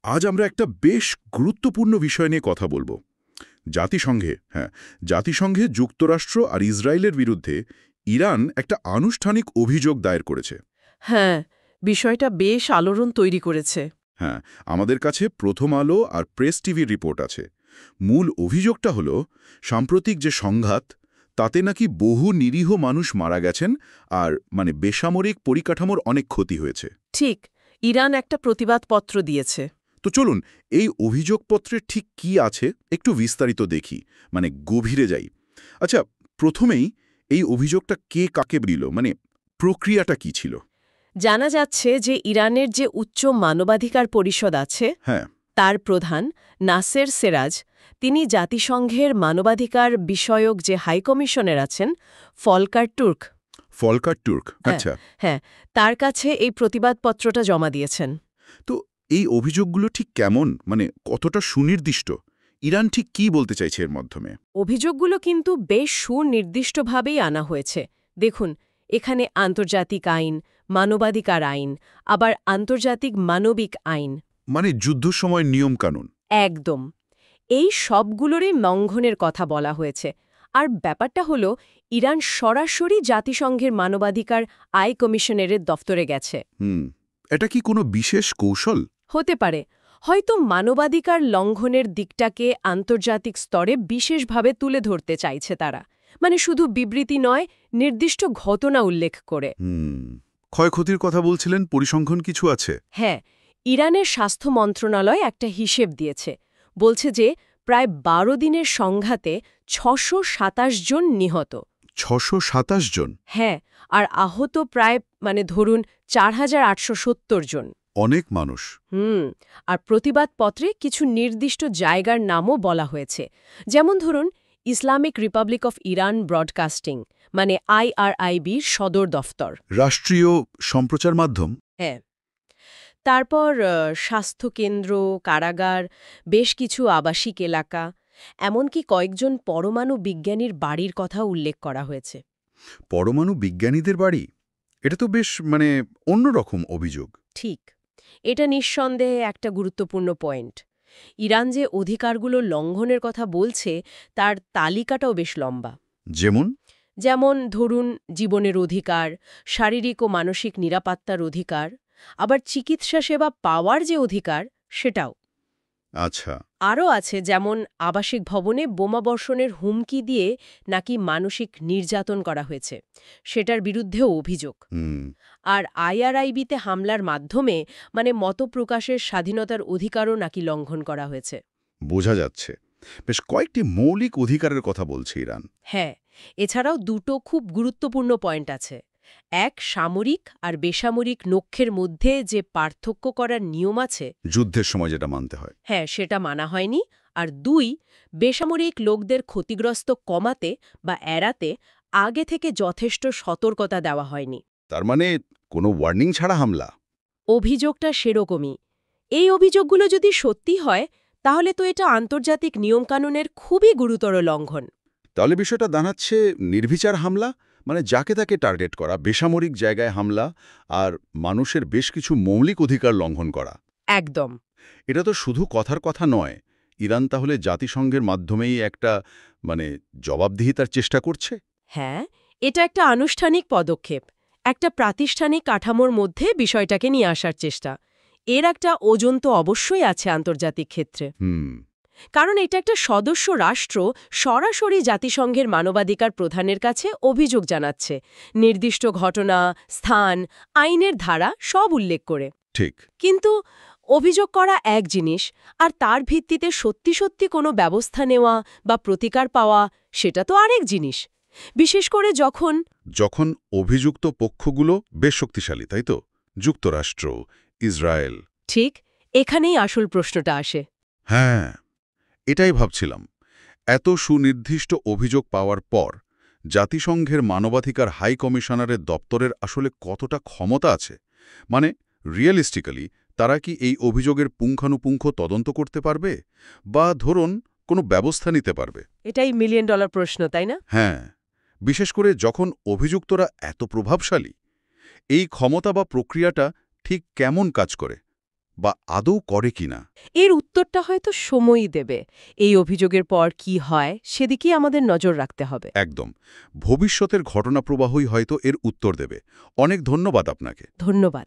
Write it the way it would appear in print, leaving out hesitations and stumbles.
আজ আমরা একটা বেশ গুরুত্বপূর্ণ বিষয় নিয়ে কথা বলবো। জাতিসংঘে যুক্তরাষ্ট্র আর ইসরায়েলের বিরুদ্ধে ইরান একটা আনুষ্ঠানিক অভিযোগ দায়ের করেছে। হ্যাঁ, বিষয়টা বেশ আলোড়ন তৈরি করেছে। হ্যাঁ, আমাদের কাছে প্রথম আলো আর প্রেস টিভির রিপোর্ট আছে। মূল অভিযোগটা হলো সাম্প্রতিক যে সংঘাত, তাতে নাকি বহু নিরীহ মানুষ মারা গেছেন আর বেসামরিক পরিকাঠামোর অনেক ক্ষতি হয়েছে। ঠিক, ইরান একটা প্রতিবাদপত্র দিয়েছে। তো চলুন এই অভিযোগপত্রে ঠিক কি আছে একটু বিস্তারিত দেখি, গভীরে যাই। আচ্ছা, প্রথমেই এই অভিযোগটা কে কাকে দিল, প্রক্রিয়াটা কি ছিল? জানা যাচ্ছে যে ইরানের যে উচ্চ মানবাধিকার পরিষদ আছে, হ্যাঁ। তার প্রধান নাসের সেরাজ, তিনি জাতিসংঘের মানবাধিকার বিষয়ক যে হাইকমিশনার আছেন ফলকার তুর্ক, আচ্ছা। হ্যাঁ, তার কাছে এই প্রতিবাদপত্রটা জমা দিয়েছেন। তো এই অভিযোগগুলো ঠিক কেমন, কতটা সুনির্দিষ্ট? ইরান ঠিক কি বলতে চাইছে এর মাধ্যমে? অভিযোগগুলো কিন্তু বেশ সুনির্দিষ্টভাবেই আনা হয়েছে। দেখুন, এখানে আন্তর্জাতিক আইন, মানবাধিকার আইন, আবার আন্তর্জাতিক মানবিক আইন, যুদ্ধ সময় নিয়মকানুন। একদম এই সবগুলোরই লঙ্ঘনের কথা বলা হয়েছে। আর ব্যাপারটা হলো, ইরান সরাসরি জাতিসংঘের মানবাধিকার কমিশনারের দফতরে গেছে। এটা কি কোনো বিশেষ কৌশল? হতে পারে, হয়তো মানবাধিকার লঙ্ঘনের দিকটাকে আন্তর্জাতিক স্তরে বিশেষভাবে তুলে ধরতে চাইছে তারা। শুধু বিবৃতি নয়, নির্দিষ্ট ঘটনা উল্লেখ করে। ক্ষয়ক্ষতির কথা বলছিলেন, পরিসংখ্যান কিছু আছে? হ্যাঁ, ইরানের স্বাস্থ্য মন্ত্রণালয় একটা হিসেব দিয়েছে। বলছে যে প্রায় ১২ দিনের সংঘাতে ৬২৭ জন নিহত। ৬২৭ জন? হ্যাঁ, আর আহত প্রায় ধরুন ৪,৮৭০ জন। অনেক মানুষ। আর প্রতিবাদপত্রে কিছু নির্দিষ্ট জায়গার নামও বলা হয়েছে, যেমন ধরুন Islamic Republic of Iran Broadcasting, IRIBর সদর দফতর, রাষ্ট্রীয় সম্প্রচার মাধ্যম। হ্যাঁ। তারপর স্বাস্থ্যকেন্দ্র, কারাগার, বেশ কিছু আবাসিক এলাকা, এমনকি কয়েকজন পরমাণু বিজ্ঞানীর বাড়ির কথা উল্লেখ করা হয়েছে। পরমাণু বিজ্ঞানীদের বাড়ি? এটা তো বেশ অন্যরকম অভিযোগ। ঠিক, এটা নিঃসন্দেহে একটা গুরুত্বপূর্ণ পয়েন্ট। ইরান যে অধিকারগুলো লঙ্ঘনের কথা বলছে, তার তালিকাটাও বেশ লম্বা। যেমন ধরুন জীবনের অধিকার, শারীরিক ও মানসিক নিরাপত্তার অধিকার, আবার চিকিৎসা সেবা পাওয়ার যে অধিকার, সেটাও। আচ্ছা। আরও আছে, যেমন আবাসিক ভবনে বোমাবর্ষণের হুমকি দিয়ে নাকি মানসিক নির্যাতন করা হয়েছে, সেটার বিরুদ্ধেও অভিযোগ। আর IRIBতে হামলার মাধ্যমে মত প্রকাশের স্বাধীনতার অধিকারও নাকি লঙ্ঘন করা হয়েছে। বোঝা যাচ্ছে বেশ কয়েকটি মৌলিক অধিকারের কথা বলছে ইরান। হ্যাঁ, এছাড়াও দুটো খুব গুরুত্বপূর্ণ পয়েন্ট আছে। এক, সামরিক আর বেসামরিক লক্ষ্যের মধ্যে যে পার্থক্য করার নিয়ম আছে, যুদ্ধের সময় যেটা মানতে হয়, হ্যাঁ, সেটা মানা হয়নি। আর দুই, বেসামরিক লোকদের ক্ষতিগ্রস্ত কমাতে বা এড়াতে আগে থেকে যথেষ্ট সতর্কতা দেওয়া হয়নি। তার কোনো ওয়ার্নিং ছাড়া হামলা। অভিযোগটা সেরকমই। এই অভিযোগগুলো যদি সত্যি হয়, তাহলে তো এটা আন্তর্জাতিক নিয়মকানুনের খুবই গুরুতর লঙ্ঘন। তাহলে বিষয়টা দাঁড়াচ্ছে নির্বিচার হামলা, যাকে তাকে টার্গেট করা, বেসামরিক জায়গায় হামলা আর মানুষের বেশ কিছু মৌলিক অধিকার লঙ্ঘন করা। একদম। এটা তো শুধু কথার কথা নয়। ইরান তাহলে জাতিসংঘের মাধ্যমেই একটা জবাবদিহিতার চেষ্টা করছে। হ্যাঁ, এটা একটা আনুষ্ঠানিক পদক্ষেপ, একটা প্রাতিষ্ঠানিক কাঠামোর মধ্যে বিষয়টাকে নিয়ে আসার চেষ্টা। এর একটা ওজন তো অবশ্যই আছে আন্তর্জাতিক ক্ষেত্রে। কারণ এটা একটা সদস্য রাষ্ট্র সরাসরি জাতিসংঘের মানবাধিকার প্রধানের কাছে অভিযোগ জানাচ্ছে, নির্দিষ্ট ঘটনা, স্থান, আইনের ধারা সব উল্লেখ করে। ঠিক। কিন্তু অভিযোগ করা এক জিনিস, আর তার ভিত্তিতে সত্যি সত্যি কোনো ব্যবস্থা নেওয়া বা প্রতিকার পাওয়া, সেটা তো আরেক জিনিস। বিশেষ করে যখন অভিযুক্ত পক্ষগুলো বেশ শক্তিশালী, তাই তো? যুক্তরাষ্ট্র, ইসরায়েল। ঠিক, এখানেই আসল প্রশ্নটা আসে। হ্যাঁ, এটাই ভাবছিলাম। এত সুনির্দিষ্ট অভিযোগ পাওয়ার পর জাতিসংঘের মানবাধিকার হাই কমিশনারের দপ্তরের আসলে কতটা ক্ষমতা আছে? রিয়েলিস্টিক্যালি তারা কি এই অভিযোগের পুঙ্খানুপুঙ্খ তদন্ত করতে পারবে বা ধরুন কোনো ব্যবস্থা নিতে পারবে? এটাই মিলিয়ন ডলার প্রশ্ন, তাই না? হ্যাঁ, বিশেষ করে যখন অভিযুক্তরা এত প্রভাবশালী। এই ক্ষমতা বা প্রক্রিয়াটা ঠিক কেমন কাজ করে? বা আদৌ করে কিনা? এর উত্তরটা হয়তো সময়ই দেবে। এই অভিযোগের পর কি হয় সেদিকেই আমাদের নজর রাখতে হবে। একদম। ভবিষ্যতের ঘটনাপ্রবাহই হয়তো এর উত্তর দেবে। অনেক ধন্যবাদ আপনাকে। ধন্যবাদ।